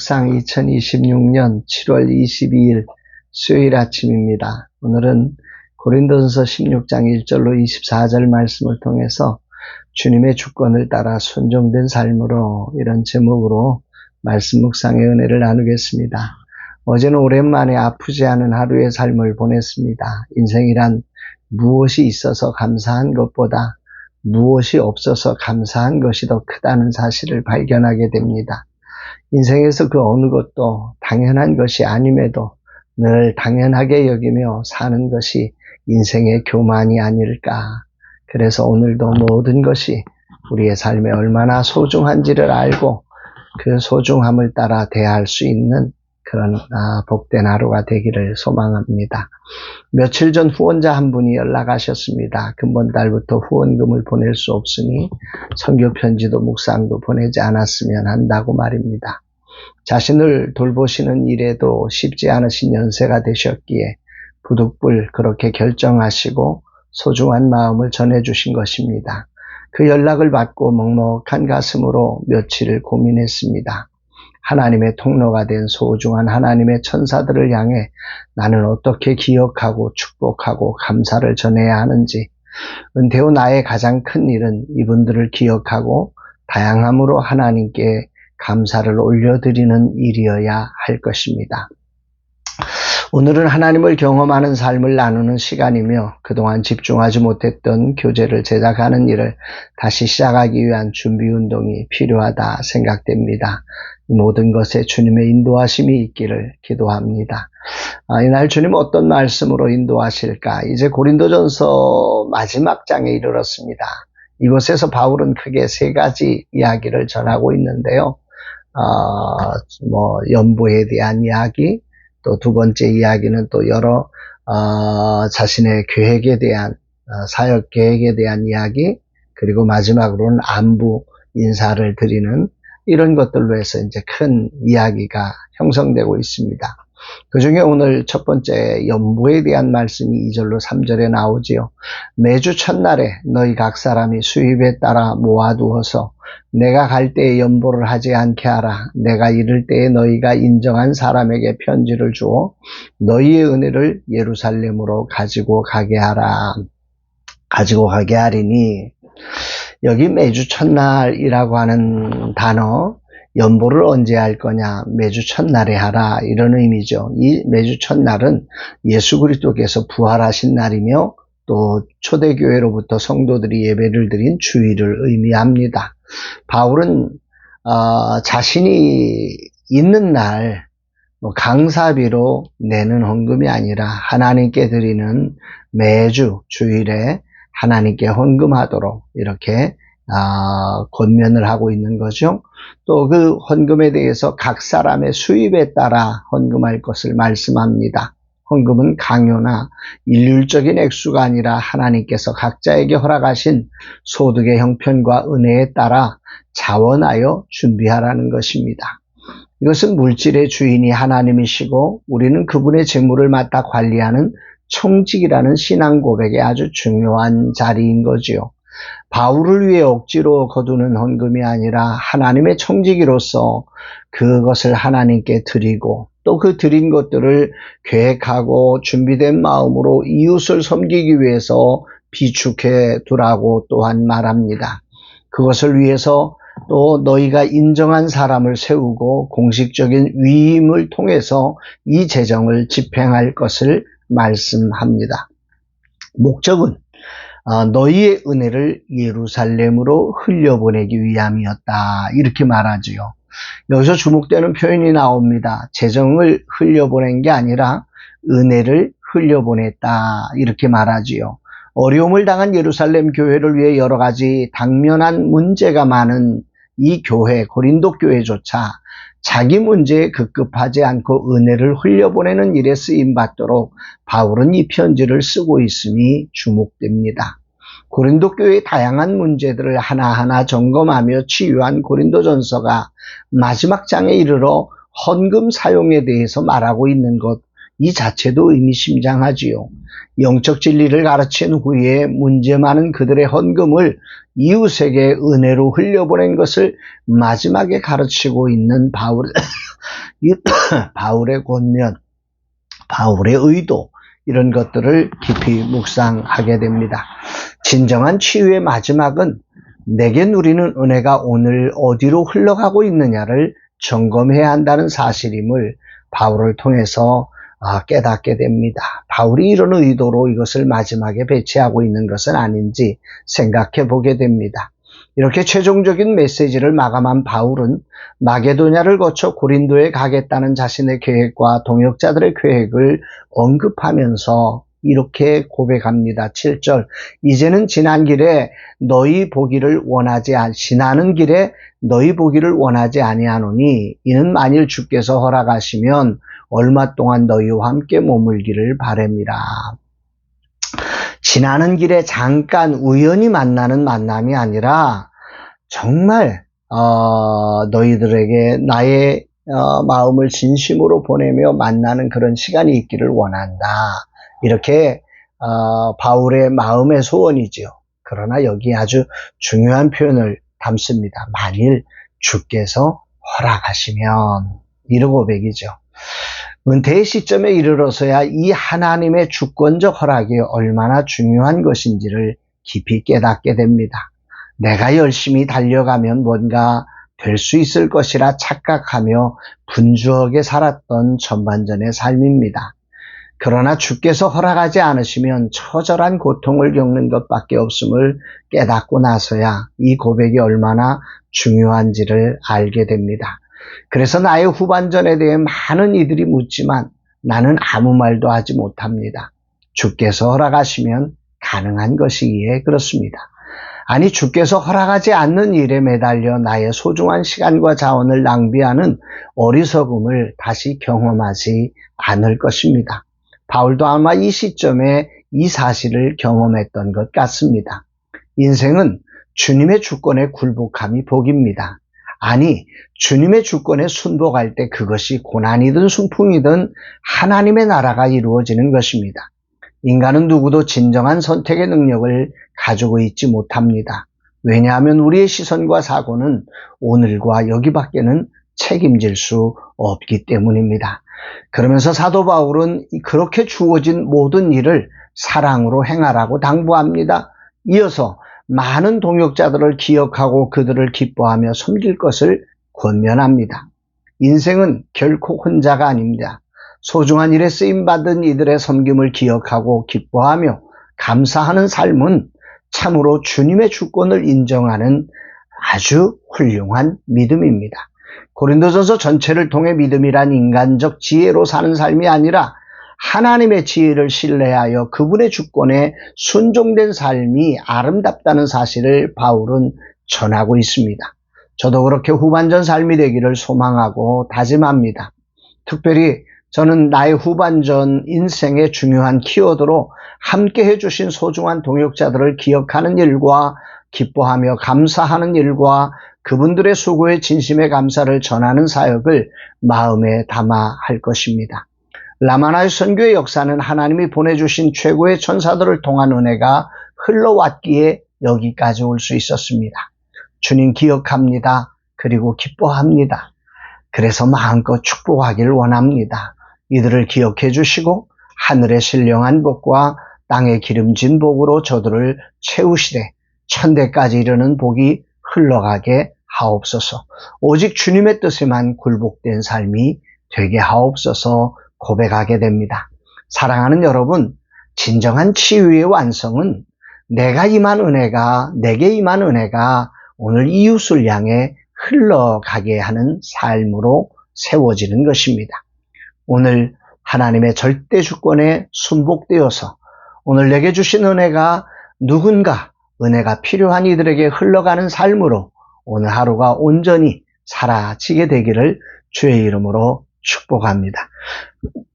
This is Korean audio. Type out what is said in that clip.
상 2026년 7월 22일 수요일 아침입니다. 오늘은 고린도전서 16장 1절로 24절 말씀을 통해서 주님의 주권을 따라 순종된 삶으로, 이런 제목으로 말씀 묵상의 은혜를 나누겠습니다. 어제는 오랜만에 아프지 않은 하루의 삶을 보냈습니다. 인생이란 무엇이 있어서 감사한 것보다 무엇이 없어서 감사한 것이 더 크다는 사실을 발견하게 됩니다. 인생에서 그 어느 것도 당연한 것이 아님에도 늘 당연하게 여기며 사는 것이 인생의 교만이 아닐까. 그래서 오늘도 모든 것이 우리의 삶에 얼마나 소중한지를 알고 그 소중함을 따라 대할 수 있는 그런 복된 하루가 되기를 소망합니다. 며칠 전 후원자 한 분이 연락하셨습니다. 근본 달부터 후원금을 보낼 수 없으니 선교 편지도 묵상도 보내지 않았으면 한다고 말입니다. 자신을 돌보시는 일에도 쉽지 않으신 연세가 되셨기에 부득불 그렇게 결정하시고 소중한 마음을 전해주신 것입니다. 그 연락을 받고 먹먹한 가슴으로 며칠을 고민했습니다. 하나님의 통로가 된 소중한 하나님의 천사들을 향해 나는 어떻게 기억하고 축복하고 감사를 전해야 하는지, 은퇴 후 나의 가장 큰 일은 이분들을 기억하고 다양함으로 하나님께 감사를 올려드리는 일이어야 할 것입니다. 오늘은 하나님을 경험하는 삶을 나누는 시간이며 그동안 집중하지 못했던 교재를 제작하는 일을 다시 시작하기 위한 준비운동이 필요하다 생각됩니다. 모든 것에 주님의 인도하심이 있기를 기도합니다. 이날 주님 어떤 말씀으로 인도하실까? 이제 고린도전서 마지막 장에 이르렀습니다. 이곳에서 바울은 크게 세 가지 이야기를 전하고 있는데요. 연보에 대한 이야기, 또 두 번째 이야기는 또 여러 자신의 계획에 대한 사역 계획에 대한 이야기, 그리고 마지막으로는 안부 인사를 드리는 이런 것들로 해서 이제 큰 이야기가 형성되고 있습니다. 그 중에 오늘 첫 번째 연보에 대한 말씀이 2절로 3절에 나오지요. 매주 첫날에 너희 각 사람이 수입에 따라 모아두어서 내가 갈 때에 연보를 하지 않게 하라. 내가 이를 때에 너희가 인정한 사람에게 편지를 주어 너희의 은혜를 예루살렘으로 가지고 가게 하리니, 여기 매주 첫날이라고 하는 단어, 연보를 언제 할 거냐, 매주 첫날에 하라, 이런 의미죠. 이 매주 첫날은 예수 그리스도께서 부활하신 날이며 또 초대교회로부터 성도들이 예배를 드린 주일을 의미합니다. 바울은 자신이 있는 날 강사비로 내는 헌금이 아니라 하나님께 드리는 매주 주일에 하나님께 헌금하도록 이렇게 권면을 하고 있는 거죠. 또 그 헌금에 대해서 각 사람의 수입에 따라 헌금할 것을 말씀합니다. 헌금은 강요나 일률적인 액수가 아니라 하나님께서 각자에게 허락하신 소득의 형편과 은혜에 따라 자원하여 준비하라는 것입니다. 이것은 물질의 주인이 하나님이시고 우리는 그분의 재물을 맡아 관리하는 총직이라는 신앙 고백의 아주 중요한 자리인 거지요. 바울을 위해 억지로 거두는 헌금이 아니라 하나님의 총직이로서 그것을 하나님께 드리고 또 그 드린 것들을 계획하고 준비된 마음으로 이웃을 섬기기 위해서 비축해 두라고 또한 말합니다. 그것을 위해서 또 너희가 인정한 사람을 세우고 공식적인 위임을 통해서 이 재정을 집행할 것을 말씀합니다. 목적은 너희의 은혜를 예루살렘으로 흘려보내기 위함이었다, 이렇게 말하지요. 여기서 주목되는 표현이 나옵니다. 재정을 흘려보낸 게 아니라 은혜를 흘려보냈다, 이렇게 말하지요. 어려움을 당한 예루살렘 교회를 위해 여러 가지 당면한 문제가 많은 이 교회, 고린도 교회조차 자기 문제에 급급하지 않고 은혜를 흘려보내는 일에 쓰임받도록 바울은 이 편지를 쓰고 있음이 주목됩니다. 고린도 교회의 다양한 문제들을 하나하나 점검하며 치유한 고린도전서가 마지막 장에 이르러 헌금 사용에 대해서 말하고 있는 것, 이 자체도 의미심장하지요. 영적 진리를 가르친 후에 문제 많은 그들의 헌금을 이웃에게 은혜로 흘려보낸 것을 마지막에 가르치고 있는 이 바울의 권면, 바울의 의도, 이런 것들을 깊이 묵상하게 됩니다. 진정한 치유의 마지막은 내게 누리는 은혜가 오늘 어디로 흘러가고 있느냐를 점검해야 한다는 사실임을 바울을 통해서 깨닫게 됩니다. 바울이 이런 의도로 이것을 마지막에 배치하고 있는 것은 아닌지 생각해 보게 됩니다. 이렇게 최종적인 메시지를 마감한 바울은 마게도냐를 거쳐 고린도에 가겠다는 자신의 계획과 동역자들의 계획을 언급하면서 이렇게 고백합니다. 7절, 이제는 지나는 길에 너희 보기를 원하지 아니하노니 이는 만일 주께서 허락하시면 얼마 동안 너희와 함께 머물기를 바랍니다. 지나는 길에 잠깐 우연히 만나는 만남이 아니라 정말 너희들에게 나의 마음을 진심으로 보내며 만나는 그런 시간이 있기를 원한다. 이렇게 바울의 마음의 소원이죠. 그러나 여기 아주 중요한 표현을 담습니다. 만일 주께서 허락하시면, 이런 고백이죠. 은퇴의 시점에 이르러서야 이 하나님의 주권적 허락이 얼마나 중요한 것인지를 깊이 깨닫게 됩니다. 내가 열심히 달려가면 뭔가 될 수 있을 것이라 착각하며 분주하게 살았던 전반전의 삶입니다. 그러나 주께서 허락하지 않으시면 처절한 고통을 겪는 것밖에 없음을 깨닫고 나서야 이 고백이 얼마나 중요한지를 알게 됩니다. 그래서 나의 후반전에 대해 많은 이들이 묻지만 나는 아무 말도 하지 못합니다. 주께서 허락하시면 가능한 것이기에 그렇습니다. 아니, 주께서 허락하지 않는 일에 매달려 나의 소중한 시간과 자원을 낭비하는 어리석음을 다시 경험하지 않을 것입니다. 바울도 아마 이 시점에 이 사실을 경험했던 것 같습니다. 인생은 주님의 주권에 굴복함이 복입니다. 아니, 주님의 주권에 순복할 때 그것이 고난이든 순풍이든 하나님의 나라가 이루어지는 것입니다. 인간은 누구도 진정한 선택의 능력을 가지고 있지 못합니다. 왜냐하면 우리의 시선과 사고는 오늘과 여기밖에는 책임질 수 없기 때문입니다. 그러면서 사도 바울은 그렇게 주어진 모든 일을 사랑으로 행하라고 당부합니다. 이어서 많은 동역자들을 기억하고 그들을 기뻐하며 섬길 것을 권면합니다. 인생은 결코 혼자가 아닙니다. 소중한 일에 쓰임받은 이들의 섬김을 기억하고 기뻐하며 감사하는 삶은 참으로 주님의 주권을 인정하는 아주 훌륭한 믿음입니다. 고린도전서 전체를 통해 믿음이란 인간적 지혜로 사는 삶이 아니라 하나님의 지혜를 신뢰하여 그분의 주권에 순종된 삶이 아름답다는 사실을 바울은 전하고 있습니다. 저도 그렇게 후반전 삶이 되기를 소망하고 다짐합니다. 특별히 저는 나의 후반전 인생의 중요한 키워드로 함께 해주신 소중한 동역자들을 기억하는 일과 기뻐하며 감사하는 일과 그분들의 수고에 진심의 감사를 전하는 사역을 마음에 담아 할 것입니다. 라마나의 선교의 역사는 하나님이 보내주신 최고의 천사들을 통한 은혜가 흘러왔기에 여기까지 올 수 있었습니다. 주님 기억합니다. 그리고 기뻐합니다. 그래서 마음껏 축복하기를 원합니다. 이들을 기억해 주시고 하늘의 신령한 복과 땅의 기름진 복으로 저들을 채우시되 천대까지 이르는 복이 흘러가게 하옵소서. 오직 주님의 뜻에만 굴복된 삶이 되게 하옵소서 고백하게 됩니다. 사랑하는 여러분, 진정한 치유의 완성은 내게 임한 은혜가 오늘 이웃을 향해 흘러가게 하는 삶으로 세워지는 것입니다. 오늘 하나님의 절대 주권에 순복되어서 오늘 내게 주신 은혜가 누군가 은혜가 필요한 이들에게 흘러가는 삶으로 오늘 하루가 온전히 사라지게 되기를 주의 이름으로 축복합니다.